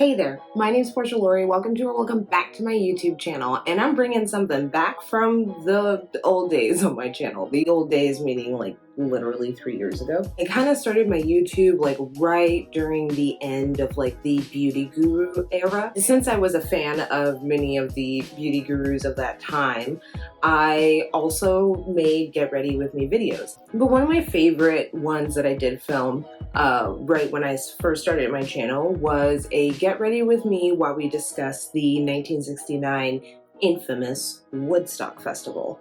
Hey there, my name's Porsha Lauri. Welcome back to my YouTube channel, and I'm bringing something back from the old days of my channel. The old days meaning like literally 3 years ago. I kind of started my YouTube like right during the end of like the beauty guru era. Since I was a fan of many of the beauty gurus of that time, I also made Get Ready With Me videos. But one of my favorite ones that I did film right when I first started my channel was a Get Ready With Me while we discussed the 1969 infamous Woodstock Festival.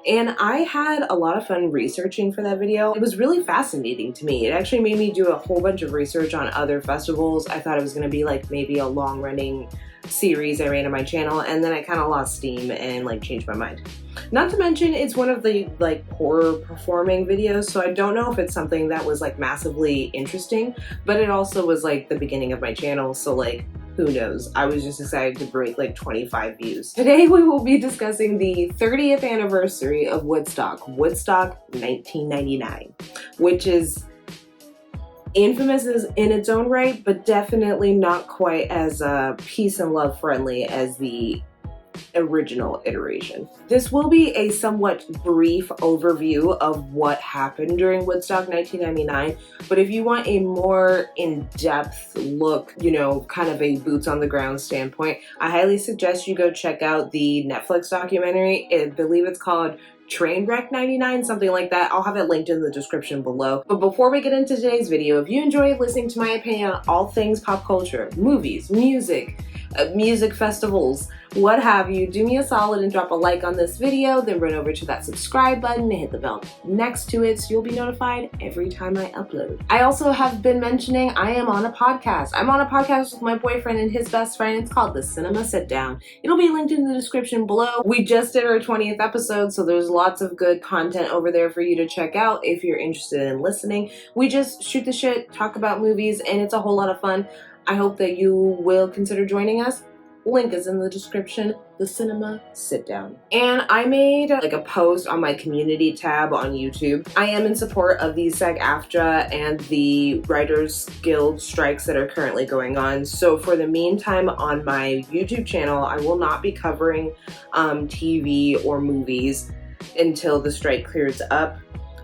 And I had a lot of fun researching for that video. It was really fascinating to me. It actually made me do a whole bunch of research on other festivals. I thought it was going to be like maybe a long-running series I ran on my channel, and then I kind of lost steam and like changed my mind. Not to mention it's one of the like poorer performing videos, so I don't know if it's something that was like massively interesting, but it also was like the beginning of my channel, so like who knows? I was just excited to break like 25 views. Today we will be discussing the 30th anniversary of Woodstock 1999, which is infamous in its own right, but definitely not quite as peace and love friendly as the original iteration. This will be a somewhat brief overview of what happened during Woodstock 1999, but if you want a more in-depth look, you know, kind of a boots on the ground standpoint, I highly suggest you go check out the Netflix documentary. I believe it's called Trainwreck 99, something like that. I'll have it linked in the description below. But before we get into today's video, if you enjoy listening to my opinion on all things pop culture, movies, music festivals, what have you, do me a solid and drop a like on this video, then run over to that subscribe button and hit the bell next to it so you'll be notified every time I upload. I also have been mentioning I am on a podcast. I'm on a podcast with my boyfriend and his best friend. It's called The Cinema Sit Down. It'll be linked in the description below. We just did our 20th episode, so there's lots of good content over there for you to check out if you're interested in listening. We just shoot the shit, talk about movies, and it's a whole lot of fun. I hope that you will consider joining us. Link is in the description. The Cinema Sit Down. And I made like a post on my community tab on YouTube. I am in support of the SAG-AFTRA and the Writers Guild strikes that are currently going on. So for the meantime on my YouTube channel, I will not be covering TV or movies until the strike clears up.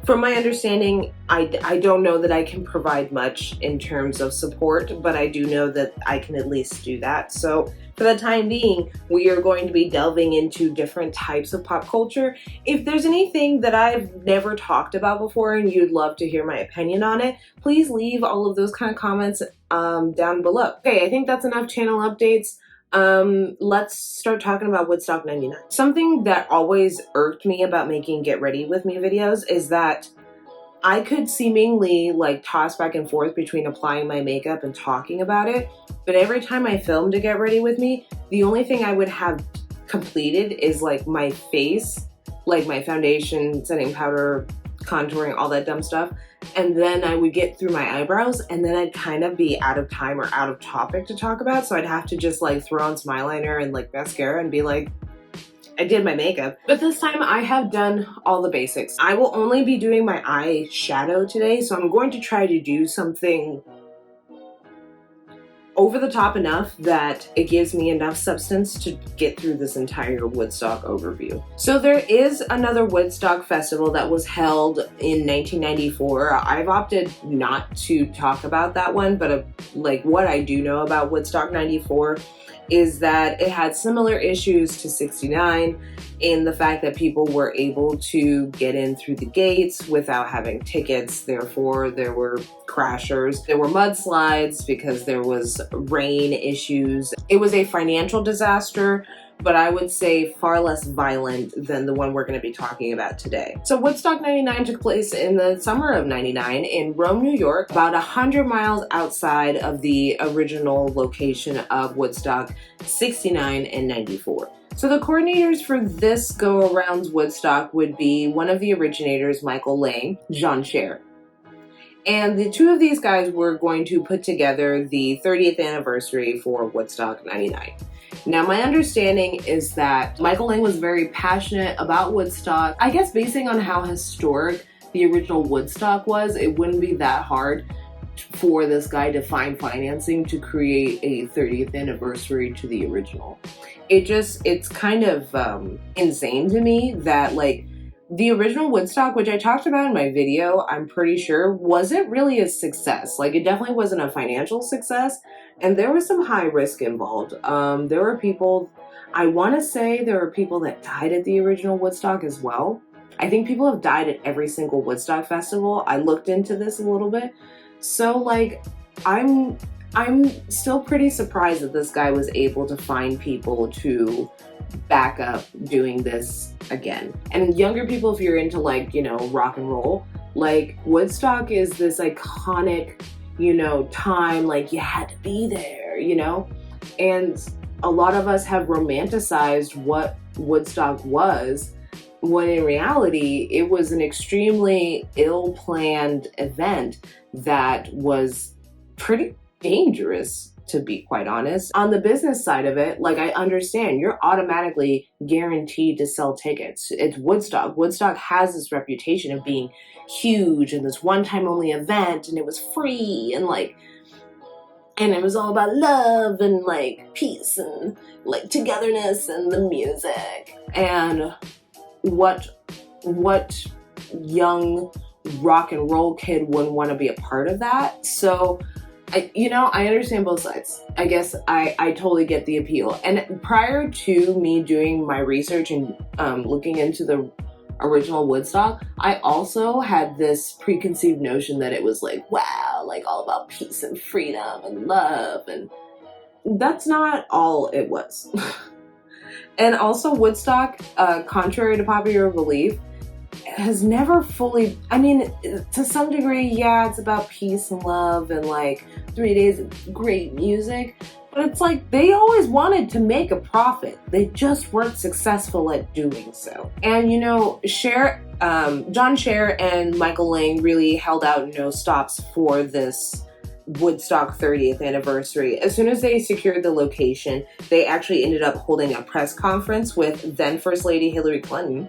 From my understanding, I don't know that I can provide much in terms of support, but I do know that I can at least do that. So for the time being, we are going to be delving into different types of pop culture. If there's anything that I've never talked about before and you'd love to hear my opinion on it, please leave all of those kind of comments down below. Okay, I think that's enough channel updates. Let's start talking about Woodstock 99. Something that always irked me about making Get Ready With Me videos is that I could seemingly like toss back and forth between applying my makeup and talking about it, but every time I filmed a Get Ready With Me, the only thing I would have completed is like my face, like my foundation, setting powder, contouring, all that dumb stuff. And then I would get through my eyebrows and then I'd kind of be out of time or out of topic to talk about. So I'd have to just like throw on some eyeliner and like mascara and be like, I did my makeup. But this time I have done all the basics. I will only be doing my eyeshadow today. So I'm going to try to do something over the top enough that it gives me enough substance to get through this entire Woodstock overview. So there is another Woodstock festival that was held in 1994. I've opted not to talk about that one, but like what I do know about Woodstock 94 is that it had similar issues to 69 in the fact that people were able to get in through the gates without having tickets. Therefore, there were crashers. There were mudslides because there was rain issues. It was a financial disaster, but I would say far less violent than the one we're going to be talking about today. So Woodstock 99 took place in the summer of 99 in Rome, New York, about 100 miles outside of the original location of Woodstock 69 and 94. So the coordinators for this go-around Woodstock would be one of the originators, Michael Lang, Jean Cher. And the two of these guys were going to put together the 30th anniversary for Woodstock 99. Now, my understanding is that Michael Lang was very passionate about Woodstock. I guess basing on how historic the original Woodstock was, it wouldn't be that hard for this guy to find financing to create a 30th anniversary to the original. It's kind of insane to me that like the original Woodstock, which I talked about in my video, I'm pretty sure wasn't really a success. Like it definitely wasn't a financial success, and there was some high risk involved. There were people, I want to say there were people that died at the original Woodstock as well. I think people have died at every single Woodstock festival. I looked into this a little bit. So like I'm still pretty surprised that this guy was able to find people to back up doing this again. And younger people, if you're into like, you know, rock and roll, like Woodstock is this iconic, you know, time, like you had to be there, you know? And a lot of us have romanticized what Woodstock was, when in reality, it was an extremely ill-planned event that was pretty dangerous, to be quite honest. On the business side of it, like I understand, you're automatically guaranteed to sell tickets. It's Woodstock. Woodstock has this reputation of being huge and this one-time only event, and it was free and like, and it was all about love and like peace and like togetherness and the music. And what young rock and roll kid wouldn't want to be a part of that? So I understand both sides. I guess I totally get the appeal. And prior to me doing my research and looking into the original Woodstock, I also had this preconceived notion that it was like, wow, like all about peace and freedom and love. And that's not all it was. And also Woodstock, contrary to popular belief, has never fully, I mean, to some degree, yeah, it's about peace and love and like 3 days of great music, but it's like they always wanted to make a profit. They just weren't successful at doing so. And you know, John Scher and Michael Lang really held out no stops for this Woodstock 30th anniversary. As soon as they secured the location, they actually ended up holding a press conference with then First Lady Hillary Clinton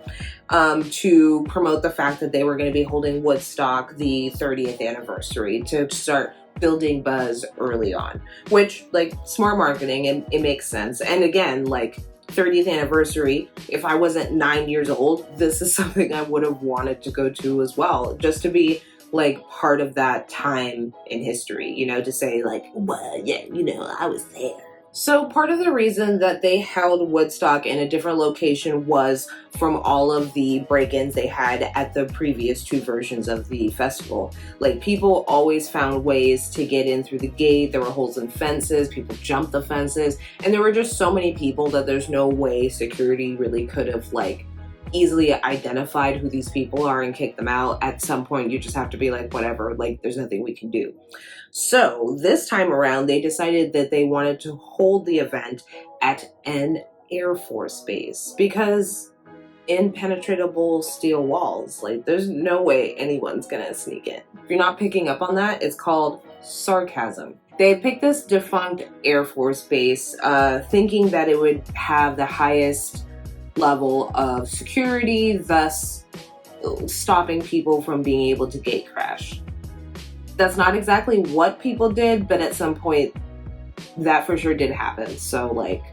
to promote the fact that they were going to be holding Woodstock the 30th anniversary to start building buzz early on, which like smart marketing, and it makes sense. And again, like 30th anniversary, if I wasn't 9 years old, this is something I would have wanted to go to as well, just to be like part of that time in history, you know, to say like, well, yeah, you know, I was there. So part of the reason that they held Woodstock in a different location was from all of the break-ins they had at the previous two versions of the festival. Like people always found ways to get in through the gate. There were holes in fences, people jumped the fences, and there were just so many people that there's no way security really could have like easily identified who these people are and kick them out. At some point you just have to be like, whatever, like there's nothing we can do. So this time around they decided that they wanted to hold the event at an Air Force base, because impenetrable steel walls, like there's no way anyone's gonna sneak in. If you're not picking up on that, it's called sarcasm. They picked this defunct Air Force base thinking that it would have the highest level of security, thus stopping people from being able to gate crash. That's not exactly what people did, but at some point that for sure did happen. So like,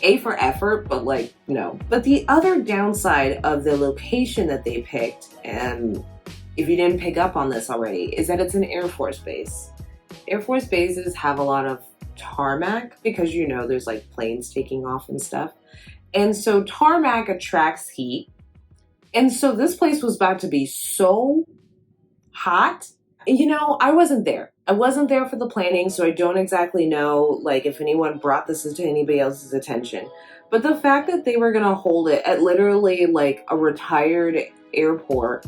A for effort, but like, no. But the other downside of the location that they picked, and if you didn't pick up on this already, is that it's an Air Force base. Air Force bases have a lot of tarmac because, you know, there's like planes taking off and stuff. And so tarmac attracts heat. And so this place was about to be so hot. You know, I wasn't there. I wasn't there for the planning, so I don't exactly know like if anyone brought this to anybody else's attention. But the fact that they were going to hold it at literally like a retired airport,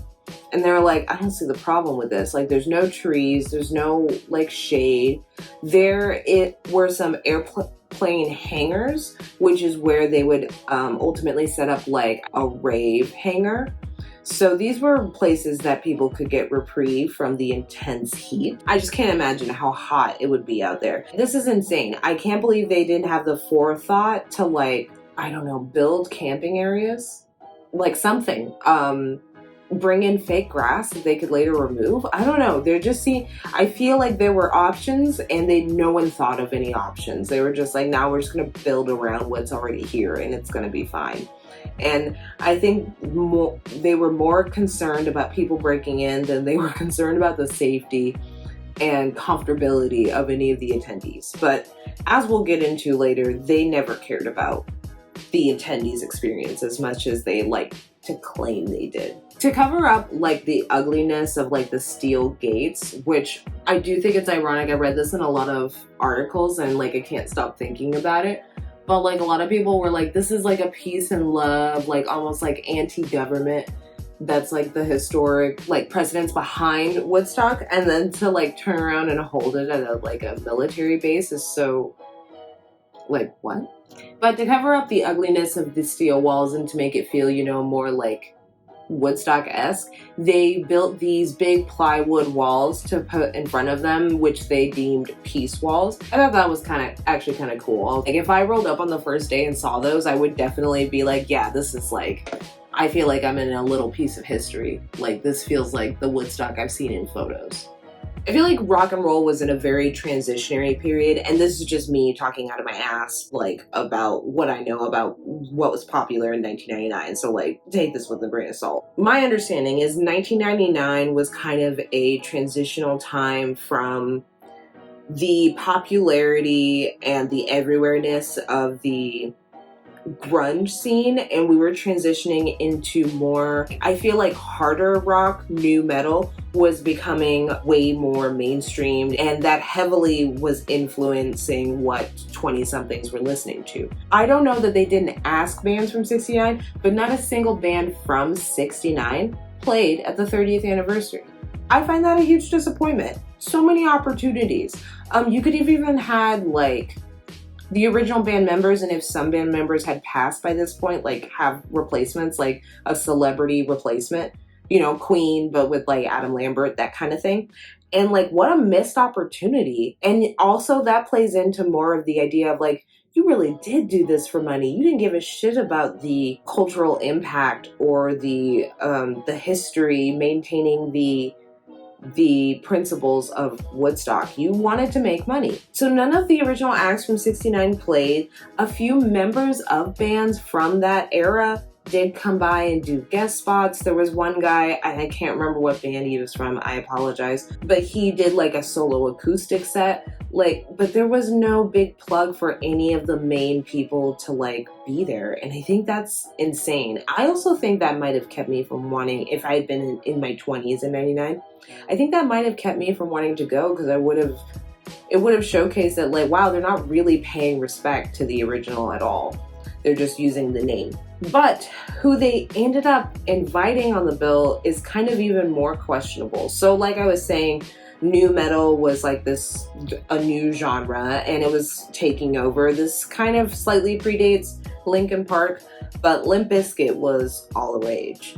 and they're like, I don't see the problem with this. Like there's no trees, there's no like shade. There were some airplane hangars, which is where they would ultimately set up like a rave hangar. So these were places that people could get reprieve from the intense heat. I just can't imagine how hot it would be out there. This is insane. I can't believe they didn't have the forethought to like, I don't know, build camping areas, like something. bring in fake grass that they could later remove. I don't know. They're just I feel like there were options and no one thought of any options. They were just like, now we're just going to build around what's already here and it's going to be fine. And I think they were more concerned about people breaking in than they were concerned about the safety and comfortability of any of the attendees. But as we'll get into later, they never cared about the attendees' experience as much as they like to claim they did. To cover up like the ugliness of like the steel gates, which I do think it's ironic. I read this in a lot of articles and like I can't stop thinking about it. But like a lot of people were like, this is like a peace and love, like almost like anti-government. That's like the historic like precedents behind Woodstock, and then to like turn around and hold it at a military base is so like what? But to cover up the ugliness of the steel walls and to make it feel, you know, more like Woodstock-esque, they built these big plywood walls to put in front of them, which they deemed peace walls. I thought that was actually kind of cool. Like if I rolled up on the first day and saw those, I would definitely be like, yeah, this is like, I feel like I'm in a little piece of history. Like this feels like the Woodstock I've seen in photos. I feel like rock and roll was in a very transitionary period, and this is just me talking out of my ass, like, about what I know about what was popular in 1999, so, like, take this with a grain of salt. My understanding is 1999 was kind of a transitional time from the popularity and the everywhereness of the grunge scene, and we were transitioning into more, I feel like harder rock, new metal was becoming way more mainstream, and that heavily was influencing what 20-somethings were listening to. I don't know that they didn't ask bands from 69, but not a single band from 69 played at the 30th anniversary. I find that a huge disappointment. So many opportunities. You could have even had like the original band members, and if some band members had passed by this point, like have replacements, like a celebrity replacement, you know, Queen, but with like Adam Lambert, that kind of thing. And like, what a missed opportunity. And also that plays into more of the idea of like, you really did do this for money. You didn't give a shit about the cultural impact or the history, maintaining the principles of Woodstock. You wanted to make money. So none of the original acts from 69 played. A few members of bands from that era did come by and do guest spots. There was one guy, I can't remember what band he was from, I apologize, but he did like a solo acoustic set. Like, but there was no big plug for any of the main people to like be there. And I think that's insane. I also think that might have kept me from wanting, if I had been in my 20s in 99, I think that might have kept me from wanting to go, because it would have showcased that like, wow, they're not really paying respect to the original at all. They're just using the name. But who they ended up inviting on the bill is kind of even more questionable. So like I was saying, new metal was like a new genre, and it was taking over. This kind of slightly predates Linkin Park, but Limp Bizkit was all the rage.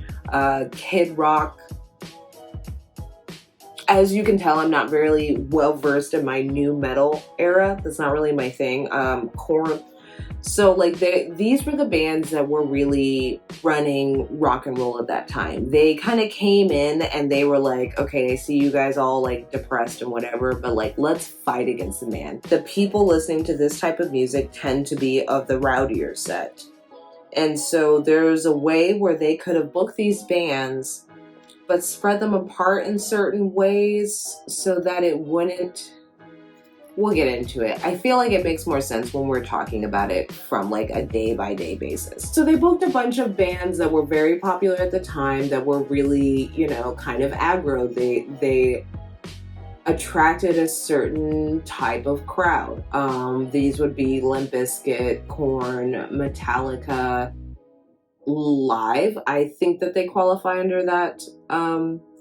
Kid Rock. As you can tell, I'm not very well versed in my new metal era. That's not really my thing. Korn. So like these were the bands that were really running rock and roll at that time. They kind of came in and they were like, okay, I see you guys all like depressed and whatever, but like, let's fight against the man. The people listening to this type of music tend to be of the rowdier set. And so there's a way where they could have booked these bands, but spread them apart in certain ways so that it wouldn't. We'll get into it. I feel like it makes more sense when we're talking about it from like a day-by-day basis. So they booked a bunch of bands that were very popular at the time that were really, you know, kind of aggro. They attracted a certain type of crowd. These would be Limp Bizkit, Korn, Metallica, Live. I think that they qualify under that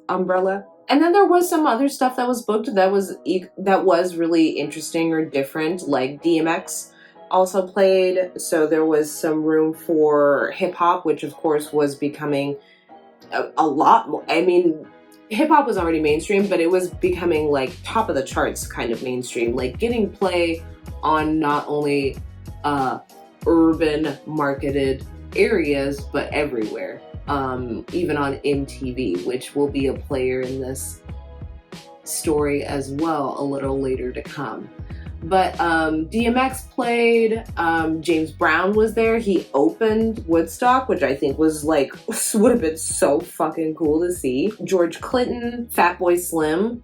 umbrella. And then there was some other stuff that was booked that was really interesting or different, like DMX also played. So there was some room for hip hop, which of course was becoming a lot more. I mean, hip hop was already mainstream, but it was becoming like top of the charts kind of mainstream, like getting play on not only urban marketed areas, but everywhere. even on MTV, which will be a player in this story as well a little later to come. But DMX played, James Brown was there. He opened Woodstock, which I think was like, would have been so fucking cool to see. George Clinton, Fatboy Slim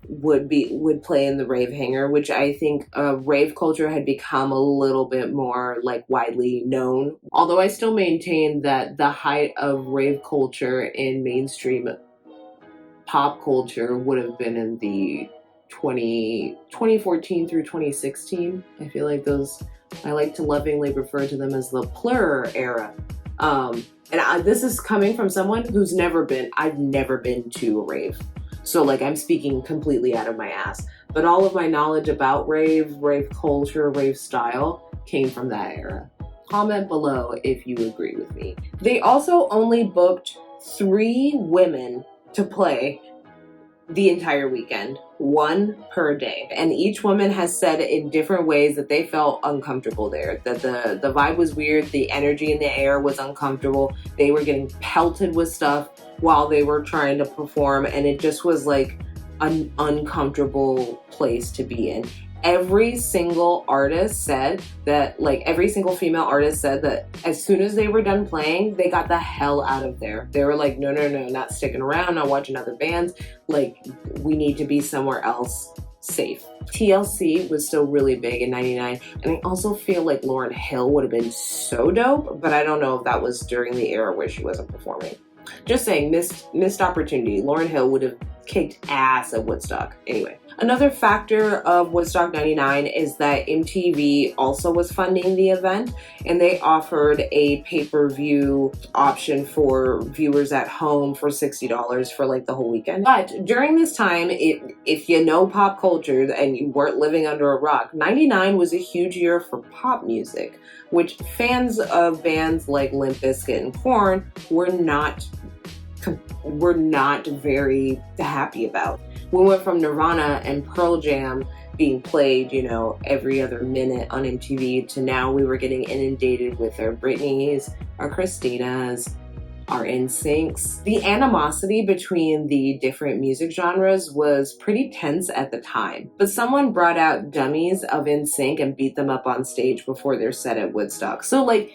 would play in the Rave Hangar, which I think rave culture had become a little bit more like widely known. Although I still maintain that the height of rave culture in mainstream pop culture would have been in the 2014 through 2016. I feel like those, I like to lovingly refer to them as the plur era. This is coming from someone who's I've never been to a rave. So like I'm speaking completely out of my ass. But all of my knowledge about rave culture, rave style came from that era. Comment below if you agree with me. They also only booked 3 women to play the entire weekend, 1 per day. And each woman has said in different ways that they felt uncomfortable there, that the vibe was weird, the energy in the air was uncomfortable, they were getting pelted with stuff while they were trying to perform, and it just was like an uncomfortable place to be in. Every single artist said that, like every single female artist said that as soon as they were done playing, they got the hell out of there. They were like, no, not sticking around, not watching other bands. Like, we need to be somewhere else safe. TLC was still really big in 99. And I also feel like Lauryn Hill would have been so dope, but I don't know if that was during the era where she wasn't performing. Just saying, missed opportunity. Lauryn Hill would have kicked ass at Woodstock. Anyway, another factor of Woodstock 99 is that MTV also was funding the event, and they offered a pay-per-view option for viewers at home for $60 for like the whole weekend. But during this time, if you know pop culture and you weren't living under a rock, 99 was a huge year for pop music, which fans of bands like Limp Bizkit and Korn were not very happy about. We went from Nirvana and Pearl Jam being played, every other minute on MTV to now we were getting inundated with our Britneys, our Christinas, our NSYNCs. The animosity between the different music genres was pretty tense at the time, but someone brought out dummies of NSYNC and beat them up on stage before their set at Woodstock. So like,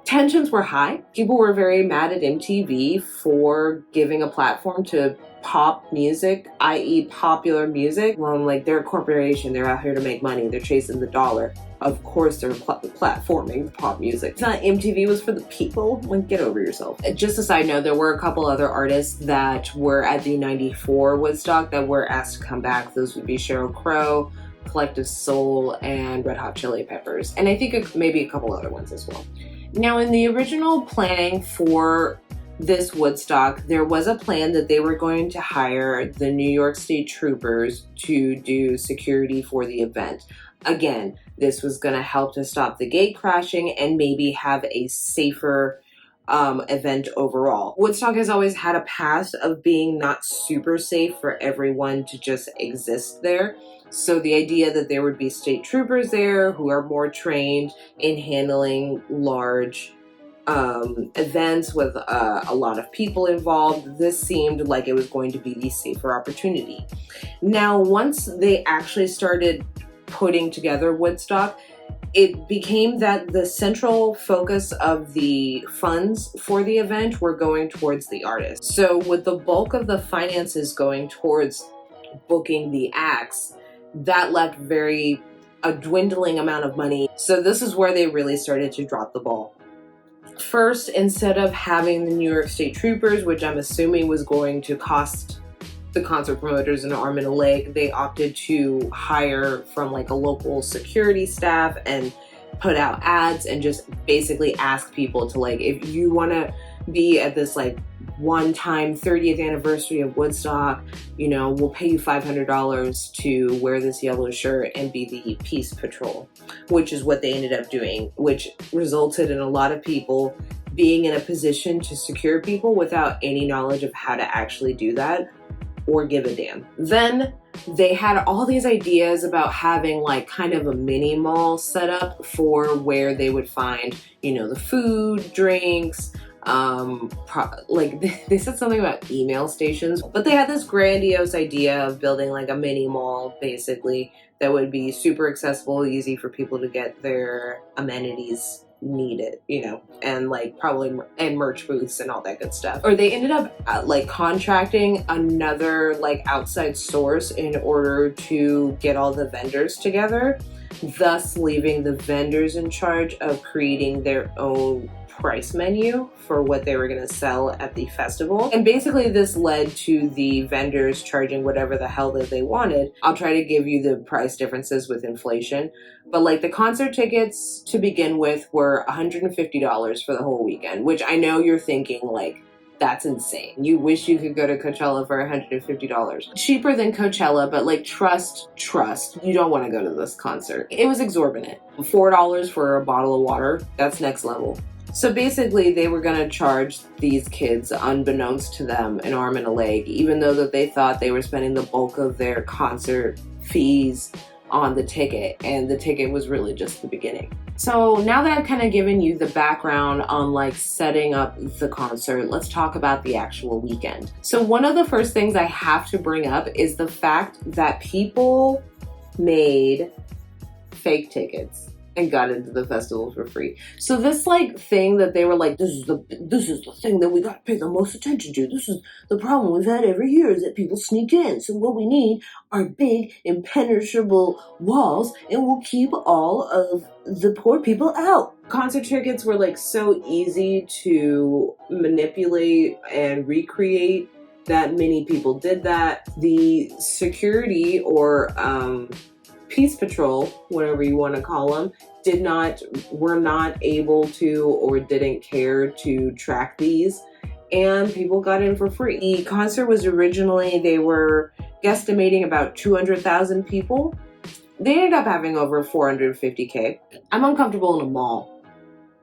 tensions were high. People were very mad at MTV for giving a platform to pop music, i.e. popular music. Well, like, they're a corporation, they're out here to make money, they're chasing the dollar. Of course they're platforming pop music. It's not MTV was for the people. Like, get over yourself. Just a side note, there were a couple other artists that were at the 94 Woodstock that were asked to come back. Those would be Sheryl Crow, Collective Soul, and Red Hot Chili Peppers. And I think maybe a couple other ones as well. Now, in the original planning for this Woodstock, there was a plan that they were going to hire the New York State Troopers to do security for the event. Again, this was going to help to stop the gate crashing and maybe have a safer event overall. Woodstock has always had a past of being not super safe for everyone to just exist there. So the idea that there would be state troopers there who are more trained in handling large events with a lot of people involved, this seemed like it was going to be the safer opportunity. Now, once they actually started putting together Woodstock, it became that the central focus of the funds for the event were going towards the artists. So with the bulk of the finances going towards booking the acts, that left a dwindling amount of money. So this is where they really started to drop the ball. First, instead of having the New York State Troopers, which I'm assuming was going to cost the concert promoters an arm and a leg, they opted to hire from like a local security staff and put out ads and just basically ask people to, like, if you want to be at this like one-time 30th anniversary of Woodstock, we'll pay you $500 to wear this yellow shirt and be the peace patrol, which is what they ended up doing, which resulted in a lot of people being in a position to secure people without any knowledge of how to actually do that or give a damn. Then they had all these ideas about having like kind of a mini mall set up for where they would find, the food, drinks, like they said something about email stations, but they had this grandiose idea of building like a mini mall basically that would be super accessible, easy for people to get their amenities needed, you know, and like probably and merch booths and all that good stuff. Or they ended up like contracting another like outside source in order to get all the vendors together, thus leaving the vendors in charge of creating their own price menu for what they were going to sell at the festival. And basically this led to the vendors charging whatever the hell that they wanted. I'll try to give you the price differences with inflation, but like the concert tickets to begin with were $150 for the whole weekend, which I know you're thinking like, that's insane. You wish you could go to Coachella for $150. Cheaper than Coachella, but like trust, you don't want to go to this concert. It was exorbitant. $4 for a bottle of water, that's next level. So basically they were going to charge these kids, unbeknownst to them, an arm and a leg, even though that they thought they were spending the bulk of their concert fees on the ticket, and the ticket was really just the beginning. So now that I've kind of given you the background on like setting up the concert, let's talk about the actual weekend. So one of the first things I have to bring up is the fact that people made fake tickets and got into the festival for free. So this like thing that they were like, this is the thing that we gotta pay the most attention to. This is the problem we've had every year, is that people sneak in. So what we need are big impenetrable walls, and we'll keep all of the poor people out. Concert tickets were like so easy to manipulate and recreate that many people did that. The security or Peace Patrol, whatever you want to call them, were not able to or didn't care to track these, and people got in for free. The concert was originally, they were guesstimating about 200,000 people. They ended up having over 450K. I'm uncomfortable in a mall.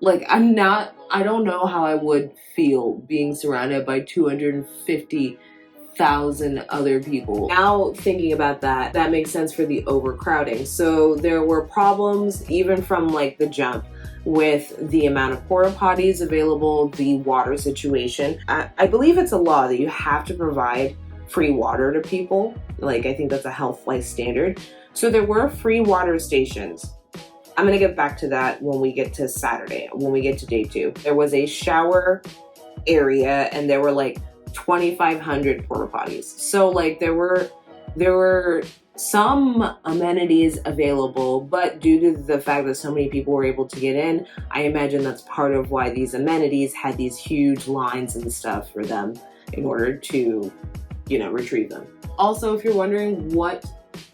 Like I don't know how I would feel being surrounded by 250,000 other people. Now thinking about that, that makes sense for the overcrowding. So there were problems even from like the jump with the amount of porta potties available, the water situation. I believe it's a law that you have to provide free water to people. Like I think that's a health-wise standard. So there were free water stations. I'm gonna get back to that when we get to Saturday, when we get to day 2. There was a shower area and there were like 2,500 porta potties. So like there were some amenities available, but due to the fact that so many people were able to get in, I imagine that's part of why these amenities had these huge lines and stuff for them in order to, you know, retrieve them. Also, if you're wondering what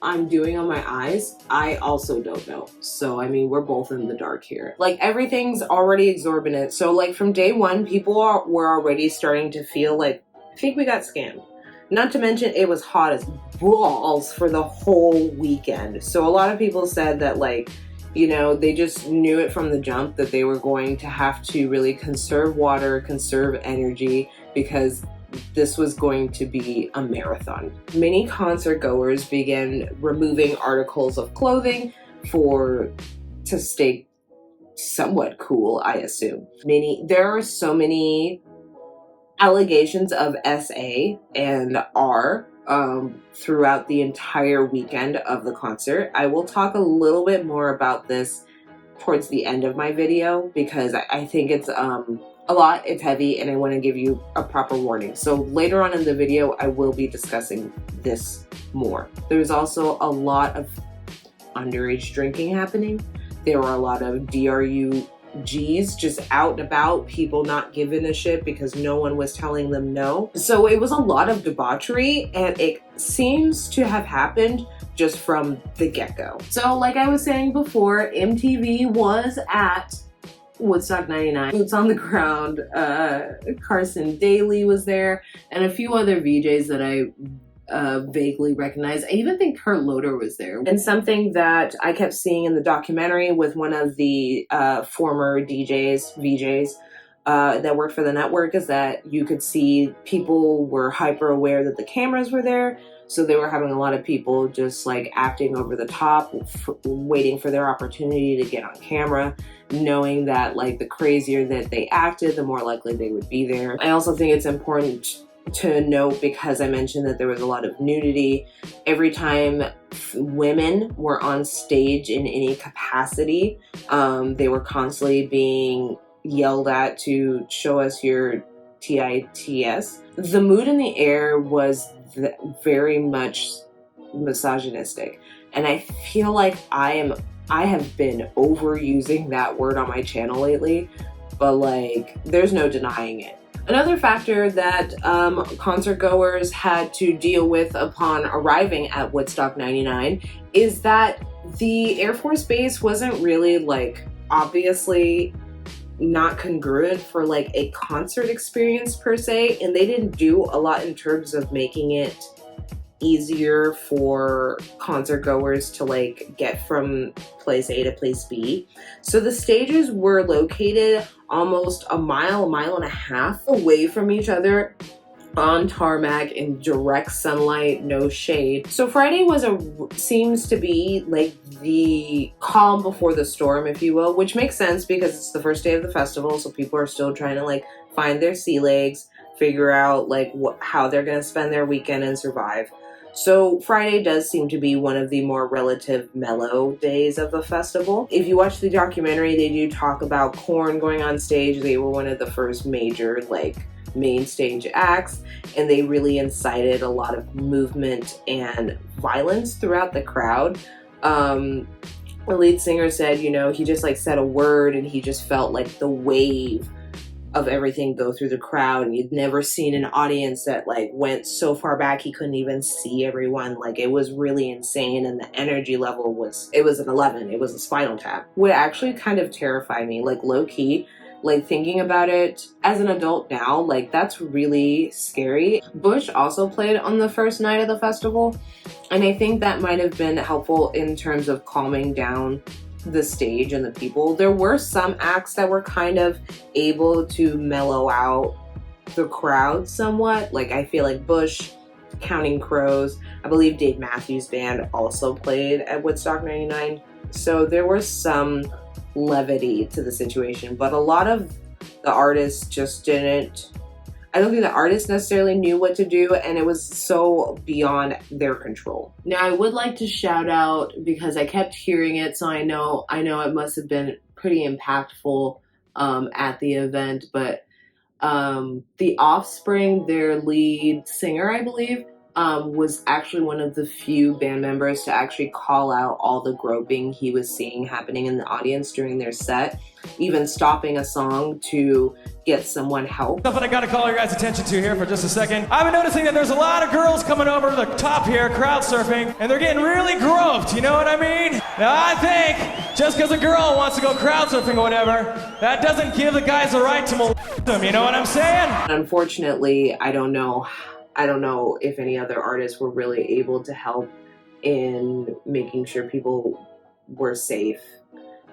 I'm doing on my eyes, I also don't know. So I mean, we're both in the dark here. Like everything's already exorbitant. So like from day 1, people were already starting to feel like, I think we got scammed. Not to mention it was hot as balls for the whole weekend. So a lot of people said that like, you know, they just knew it from the jump that they were going to have to really conserve water, conserve energy, because this was going to be a marathon. Many concert goers began removing articles of clothing to stay somewhat cool, I assume. There are so many allegations of SA and R throughout the entire weekend of the concert. I will talk a little bit more about this towards the end of my video because I think it's a lot, it's heavy, and I want to give you a proper warning. So later on in the video, I will be discussing this more. There's also a lot of underage drinking happening. There were a lot of GRWGs just out and about, people not giving a shit because no one was telling them no. So it was a lot of debauchery, and it seems to have happened just from the get-go. So like I was saying before, MTV was at Woodstock 99, boots on the ground. Carson Daly was there, and a few other VJs that I vaguely recognize. I even think Kurt Loder was there. And something that I kept seeing in the documentary with one of the former VJs that worked for the network is that you could see people were hyper aware that the cameras were there. So they were having a lot of people just like acting over the top, waiting for their opportunity to get on camera, knowing that like the crazier that they acted, the more likely they would be there. I also think it's important to note, because I mentioned that there was a lot of nudity, every time women were on stage in any capacity, they were constantly being yelled at to show us your tits. The mood in the air was very much misogynistic, and I feel like I have been overusing that word on my channel lately, but like there's no denying it. Another factor that concert goers had to deal with upon arriving at Woodstock 99 is that the Air Force Base wasn't really like obviously not congruent for like a concert experience per se, and they didn't do a lot in terms of making it easier for concert goers to like get from place A to place B. So the stages were located almost a mile and a half away from each other on tarmac in direct sunlight, no shade. So Friday seems to be like the calm before the storm, if you will, which makes sense because it's the first day of the festival, so people are still trying to like find their sea legs, figure out like how they're gonna spend their weekend and survive. So Friday does seem to be one of the more relative mellow days of the festival. If you watch the documentary, they do talk about Korn going on stage. They were one of the first major like main stage acts, and they really incited a lot of movement and violence throughout the crowd. The lead singer said, you know, he just like said a word and he just felt like the wave of everything go through the crowd, and you'd never seen an audience that like went so far back he couldn't even see everyone. Like it was really insane, and the energy level was an 11. It was a Spinal Tap. Would actually kind of terrify me, like low key. Like thinking about it as an adult now, like that's really scary. Bush also played on the first night of the festival, and I think that might have been helpful in terms of calming down the stage and the people. There were some acts that were kind of able to mellow out the crowd somewhat. Like I feel like Bush, Counting Crows, I believe Dave Matthews Band also played at Woodstock 99. So there was some levity to the situation, but a lot of the artists just didn't. I don't think the artists necessarily knew what to do, and it was so beyond their control. Now, I would like to shout out, because I kept hearing it, so I know it must have been pretty impactful at the event, but The Offspring, their lead singer, I believe, was actually one of the few band members to actually call out all the groping he was seeing happening in the audience during their set, even stopping a song to get someone help. Something I gotta call your guys' attention to here for just a second. I've been noticing that there's a lot of girls coming over to the top here, crowd surfing, and they're getting really groped, you know what I mean? Now I think just because a girl wants to go crowd surfing or whatever, that doesn't give the guys the right to molest them, you know what I'm saying? Unfortunately, I don't know if any other artists were really able to help in making sure people were safe.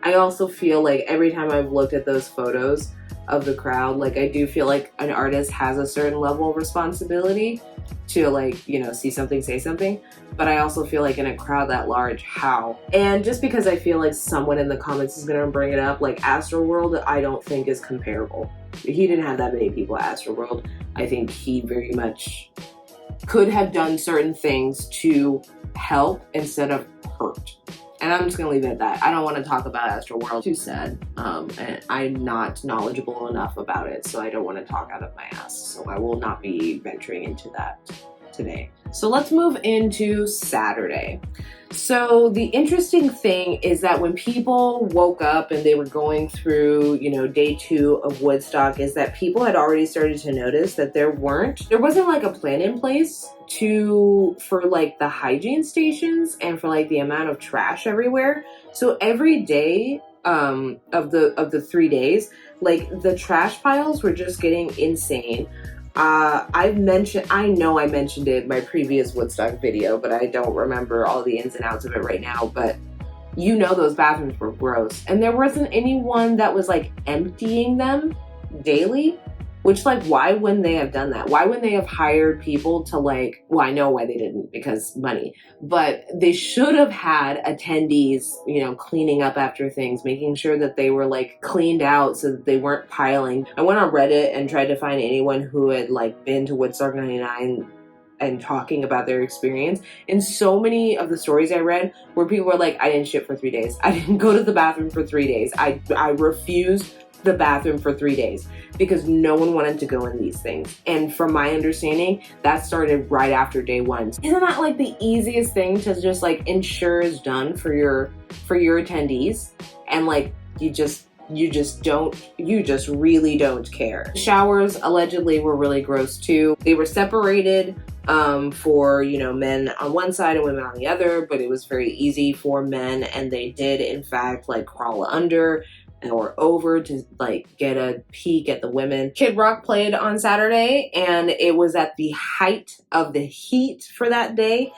I also feel like every time I've looked at those photos of the crowd, like I do feel like an artist has a certain level of responsibility to like, you know, see something, say something. But I also feel like in a crowd that large, how? And just because I feel like someone in the comments is gonna bring it up, like Astroworld, I don't think is comparable. He didn't have that many people at Astroworld. I think he very much could have done certain things to help instead of hurt. And I'm just gonna leave it at that. I don't want to talk about Astroworld. Too sad. And I'm not knowledgeable enough about it, so I don't want to talk out of my ass. So I will not be venturing into that today. So let's move into Saturday. So the interesting thing is that when people woke up and they were going through, you know, day 2 of Woodstock, is that people had already started to notice that there wasn't like a plan in place for like the hygiene stations and for like the amount of trash everywhere. So every day of the 3 days, like the trash piles were just getting insane. I know I mentioned it in my previous Woodstock video, but I don't remember all the ins and outs of it right now, but you know those bathrooms were gross. And there wasn't anyone that was like emptying them daily. Which, like, why wouldn't they have done that? Why wouldn't they have hired people to, like, well, I know why they didn't, because money, but they should have had attendees, you know, cleaning up after things, making sure that they were, like, cleaned out so that they weren't piling. I went on Reddit and tried to find anyone who had, like, been to Woodstock 99 and talking about their experience. And so many of the stories I read where people were like, I didn't shit for 3 days. I didn't go to the bathroom for 3 days. I refused the bathroom for 3 days because no one wanted to go in these things. And from my understanding, that started right after day one. Isn't that like the easiest thing to just like ensure is done for your attendees? And like you just really don't care. Showers allegedly were really gross too. They were separated for, you know, men on one side and women on the other, but it was very easy for men, and they did in fact like crawl under or over to like get a peek at the women. Kid Rock played on Saturday, and it was at the height of the heat for that day,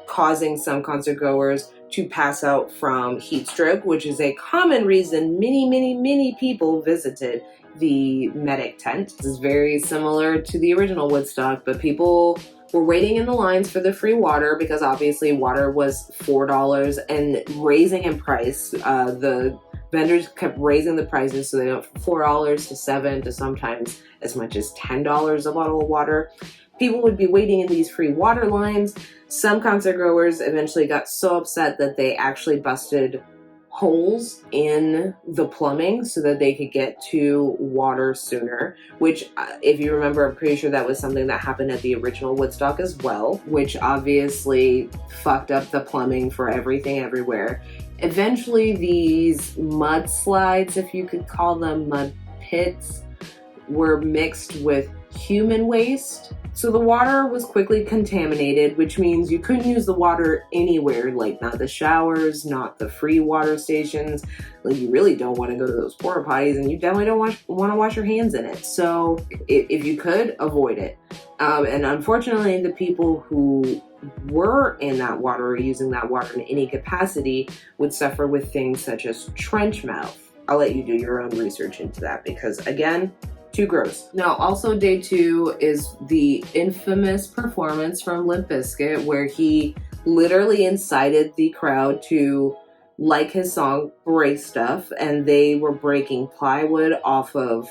causing some concert goers to pass out from heat stroke, which is a common reason many people visited the medic tent. This is very similar to the original Woodstock, but people were waiting in the lines for the free water because obviously water was $4 and raising in price. The vendors kept raising the prices, so they went from $4 to $7 to sometimes as much as $10 a bottle of water. People would be waiting in these free water lines. Some concert goers eventually got so upset that they actually busted holes in the plumbing so that they could get to water sooner, which if you remember, I'm pretty sure that was something that happened at the original Woodstock as well, which obviously fucked up the plumbing for everything everywhere. Eventually these mudslides, if you could call them mud pits, were mixed with human waste. So the water was quickly contaminated, which means you couldn't use the water anywhere, like not the showers, not the free water stations. Like you really don't want to go to those porta potties, and you definitely don't want to wash your hands in it. So if you could, avoid it. And unfortunately, the people who were in that water or using that water in any capacity would suffer with things such as trench mouth. I'll let you do your own research into that because, again, too gross. Now, also day 2 is the infamous performance from Limp Bizkit, where he literally incited the crowd to like his song Break Stuff, and they were breaking plywood off of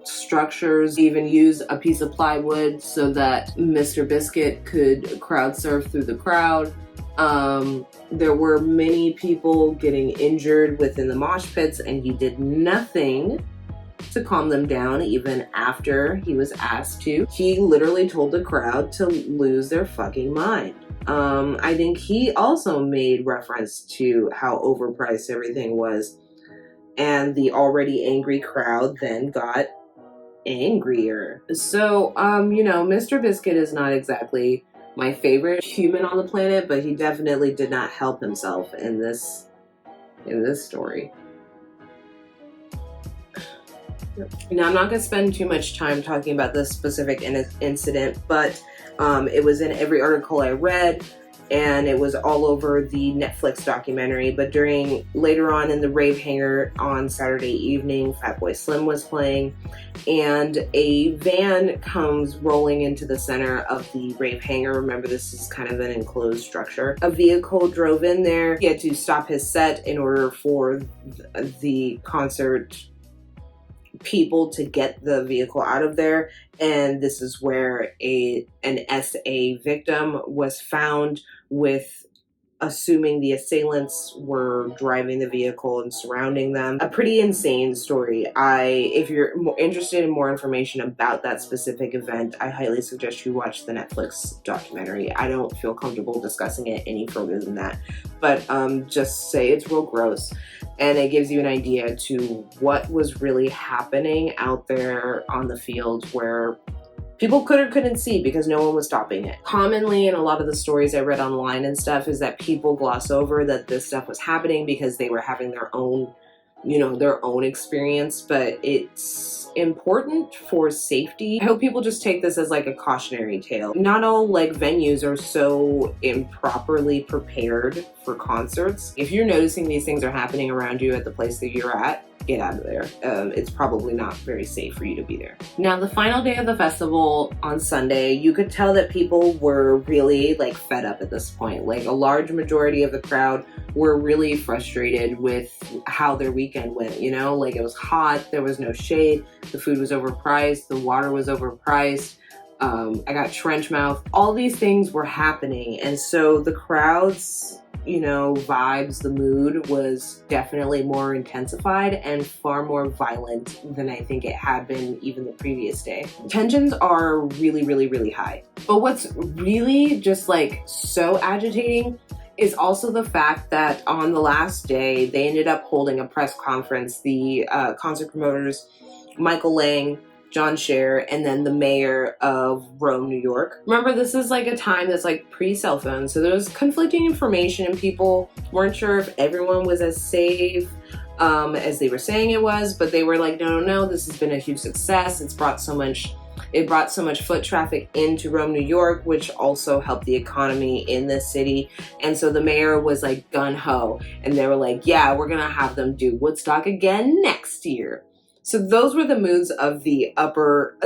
structures, even used a piece of plywood so that Mr. Bizkit could crowd surf through the crowd. There were many people getting injured within the mosh pits, and he did nothing to calm them down even after he was asked to. He literally told the crowd to lose their fucking mind. I think he also made reference to how overpriced everything was, and the already angry crowd then got angrier. So, you know, Mr. Bizkit is not exactly my favorite human on the planet, but he definitely did not help himself in this story. Now, I'm not going to spend too much time talking about this specific incident, but it was in every article I read, and it was all over the Netflix documentary. But later on in the rave hangar on Saturday evening, Fatboy Slim was playing, and a van comes rolling into the center of the rave hangar. Remember, this is kind of an enclosed structure. A vehicle drove in there. He had to stop his set in order for the concert people to get the vehicle out of there, and this is where an SA victim was found, with assuming the assailants were driving the vehicle and surrounding them. A pretty insane story. If you're interested in more information about that specific event, I highly suggest you watch the Netflix documentary. I don't feel comfortable discussing it any further than that, but just say it's real gross, and it gives you an idea to what was really happening out there on the field, where people could or couldn't see because no one was stopping it. Commonly, in a lot of the stories I read online and stuff, is that people gloss over that this stuff was happening because they were having their own, their own experience, but it's important for safety. I hope people just take this as like a cautionary tale. Not all venues are so improperly prepared for concerts. If you're noticing these things are happening around you at the place that you're at, get out of there. It's probably not very safe for you to be there. Now, the final day of the festival on Sunday, you could tell that people were really like fed up at this point. Like a large majority of the crowd were really frustrated with how their weekend went, you know? Like it was hot, there was no shade, the food was overpriced, the water was overpriced. I got trench mouth. All these things were happening. And so the crowd's, you know, vibes, the mood was definitely more intensified and far more violent than I think it had been even the previous day. Tensions are really, really, really high. But what's really just like so agitating is also the fact that on the last day, they ended up holding a press conference. The concert promoters, Michael Lang, John Scher, and then the mayor of Rome, New York. Remember, this is like a time that's like pre-cell phone, so there was conflicting information and people weren't sure if everyone was as safe as they were saying it was, but they were like, no, this has been a huge success. It brought so much foot traffic into Rome, New York, which also helped the economy in the city. And so the mayor was like gung-ho, and they were like, yeah, we're gonna have them do Woodstock again next year. So those were the moods of the upper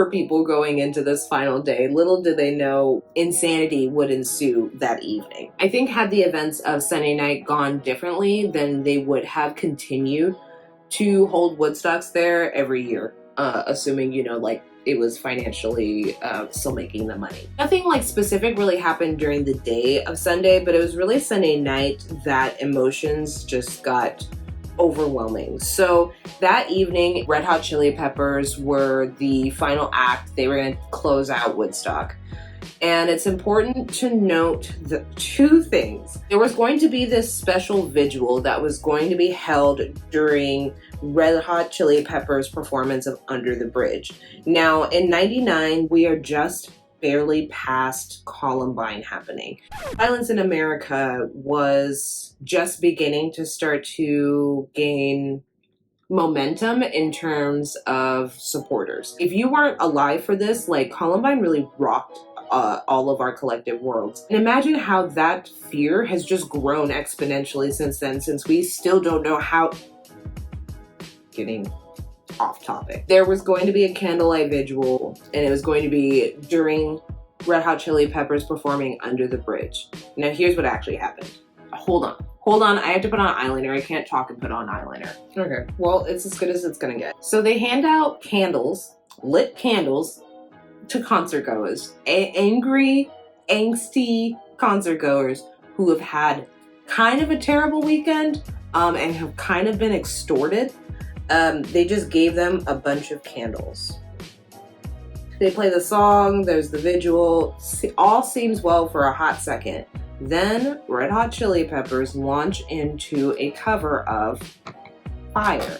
people going into this final day. Little did they know insanity would ensue that evening. I think had the events of Sunday night gone differently, then they would have continued to hold Woodstocks there every year, assuming, you know, like it was financially still making the money. Nothing like specific really happened during the day of Sunday, but it was really Sunday night that emotions just got overwhelming. So that evening, Red Hot Chili Peppers were the final act. They were going to close out Woodstock. And it's important to note the two things. There was going to be this special vigil that was going to be held during Red Hot Chili Peppers' performance of Under the Bridge. Now, in '99, we are just barely past Columbine happening. Violence in America was just beginning to start to gain momentum in terms of supporters. If you weren't alive for this, like Columbine really rocked all of our collective worlds. And imagine how that fear has just grown exponentially since then, since we still don't know how... Getting off topic. There was going to be a candlelight vigil, and it was going to be during Red Hot Chili Peppers performing Under the Bridge. Now here's what actually happened. Hold on, I have to put on eyeliner. I can't talk and put on eyeliner. Okay, well, it's as good as it's gonna get. So they hand out candles, lit candles, to concert goers. Angry, angsty concert goers who have had kind of a terrible weekend and have kind of been extorted. They just gave them a bunch of candles. They play the song, there's the vigil, all seems well for a hot second. Then Red Hot Chili Peppers launch into a cover of Fire.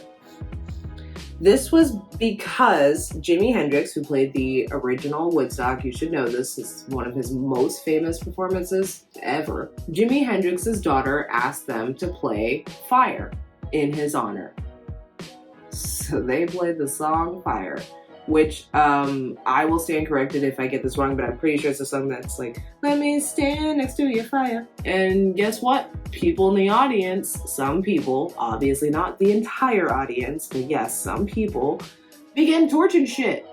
This was because Jimi Hendrix, who played the original Woodstock, you should know this is one of his most famous performances ever. Jimi Hendrix's daughter asked them to play Fire in his honor. So they played the song Fire, which I will stand corrected if I get this wrong, but I'm pretty sure it's a song that's like, let me stand next to your fire. And guess what? People in the audience, some people, obviously not the entire audience, but yes, some people began torching shit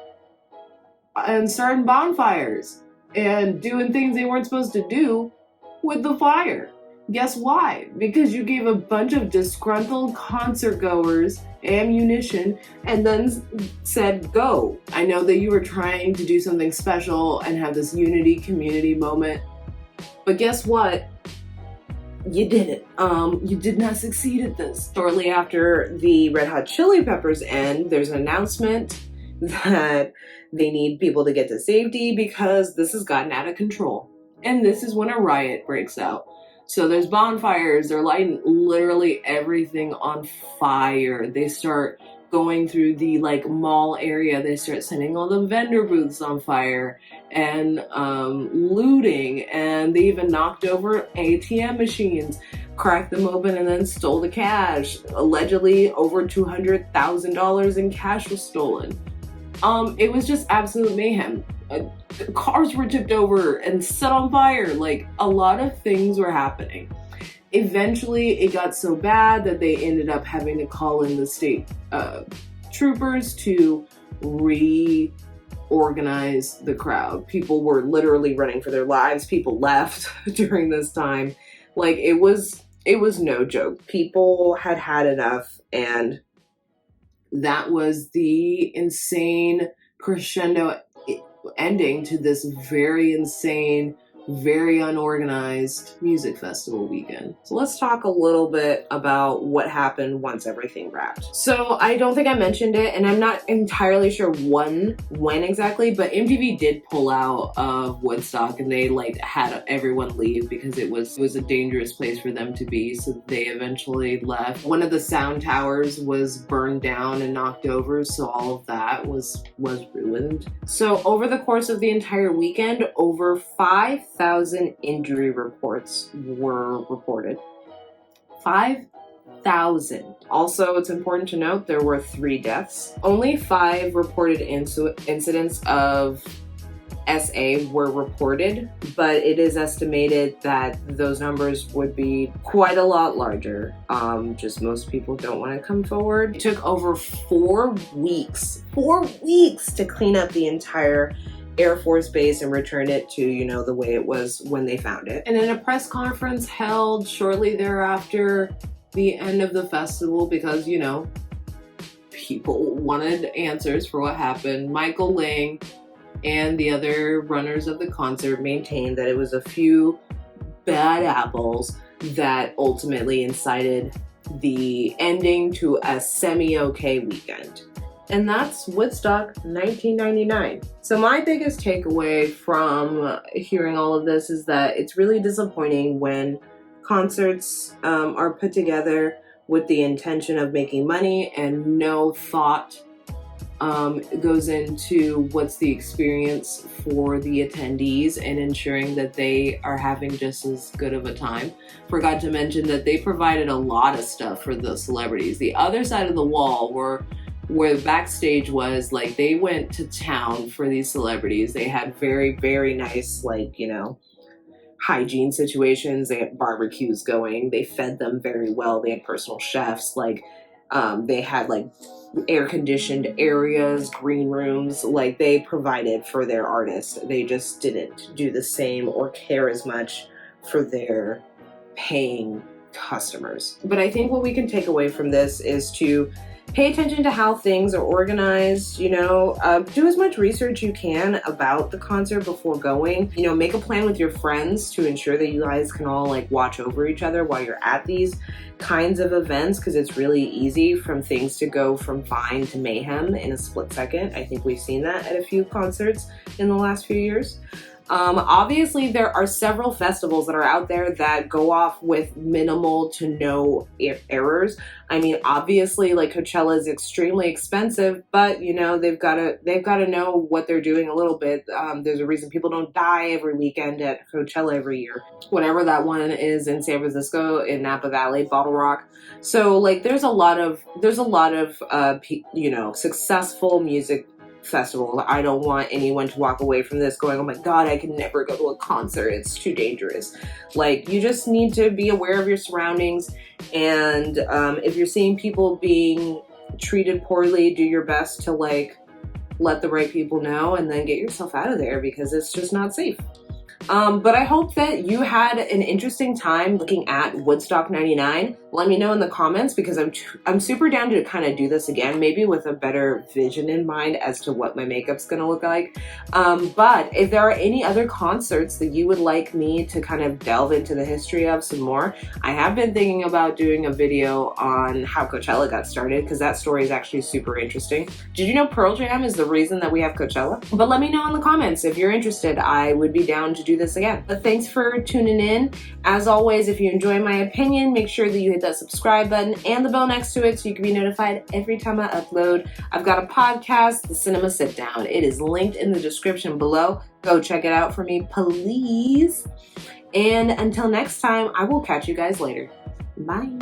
and starting bonfires and doing things they weren't supposed to do with the fire. Guess why? Because you gave a bunch of disgruntled concert goers ammunition and then said go. I know that you were trying to do something special and have this unity community moment, but guess what? You didn't. You did not succeed at this. Shortly after the Red Hot Chili Peppers end, there's an announcement that they need people to get to safety because this has gotten out of control. And this is when a riot breaks out. So there's bonfires, they're lighting literally everything on fire. They start going through the like mall area, they start setting all the vendor booths on fire and looting, and they even knocked over ATM machines, cracked them open and then stole the cash. Allegedly over $200,000 in cash was stolen. It was just absolute mayhem. Cars were tipped over and set on fire. Like, a lot of things were happening. Eventually, it got so bad that they ended up having to call in the state troopers to reorganize the crowd. People were literally running for their lives. People left during this time. Like, it was no joke. People had had enough, and that was the insane crescendo ending to this very insane, very unorganized music festival weekend. So let's talk a little bit about what happened once everything wrapped. So I don't think I mentioned it, and I'm not entirely sure when exactly, but MTV did pull out of Woodstock, and they like had everyone leave because it was a dangerous place for them to be. So they eventually left. One of the sound towers was burned down and knocked over, so all of that was ruined. So over the course of the entire weekend, over 5,000 injury reports were reported. 5,000. Also, it's important to note there were 3 deaths. Only 5 reported incidents of SA were reported, but it is estimated that those numbers would be quite a lot larger. Just most people don't want to come forward. It took over 4 weeks to clean up the entire Air Force Base and return it to, you know, the way it was when they found it. And in a press conference held shortly thereafter, the end of the festival, because, you know, people wanted answers for what happened, Michael Lang and the other runners of the concert maintained that it was a few bad apples that ultimately incited the ending to a semi-okay weekend. And that's Woodstock 1999. So my biggest takeaway from hearing all of this is that it's really disappointing when concerts are put together with the intention of making money and no thought goes into what's the experience for the attendees and ensuring that they are having just as good of a time. Forgot to mention that they provided a lot of stuff for the celebrities. The other side of the wall where the backstage was, like, they went to town for these celebrities. They had very, very nice, like, you know, hygiene situations. They had barbecues going. They fed them very well. They had personal chefs. Like, they had like air-conditioned areas, green rooms. Like, they provided for their artists. They just didn't do the same or care as much for their paying customers. But I think what we can take away from this is to pay attention to how things are organized, you know, do as much research you can about the concert before going, you know, make a plan with your friends to ensure that you guys can all like watch over each other while you're at these kinds of events, because it's really easy from things to go from fine to mayhem in a split second. I think we've seen that at a few concerts in the last few years. Obviously, there are several festivals that are out there that go off with minimal to no errors. I mean, obviously, like, Coachella is extremely expensive, but you know they've got to know what they're doing a little bit. There's a reason people don't die every weekend at Coachella every year. Whatever that one is in San Francisco, in Napa Valley, Bottle Rock. So like, there's a lot of you know, successful music festival. I don't want anyone to walk away from this going, oh my god, I can never go to a concert, it's too dangerous. Like, you just need to be aware of your surroundings, and if you're seeing people being treated poorly, do your best to like let the right people know and then get yourself out of there, because it's just not safe. But I hope that you had an interesting time looking at Woodstock 99. Let me know in the comments, because I'm super down to kind of do this again, maybe with a better vision in mind as to what my makeup's gonna look like. But if there are any other concerts that you would like me to kind of delve into the history of some more, I have been thinking about doing a video on how Coachella got started, because that story is actually super interesting. Did you know Pearl Jam is the reason that we have Coachella? But let me know in the comments if you're interested. I would be down to do this again. But thanks for tuning in. As always, if you enjoy my opinion, make sure that you hit that subscribe button and the bell next to it so you can be notified every time I upload. I've got a podcast, The Cinema Sit Down. It is linked in the description below. Go check it out for me, please. And until next time, I will catch you guys later. Bye.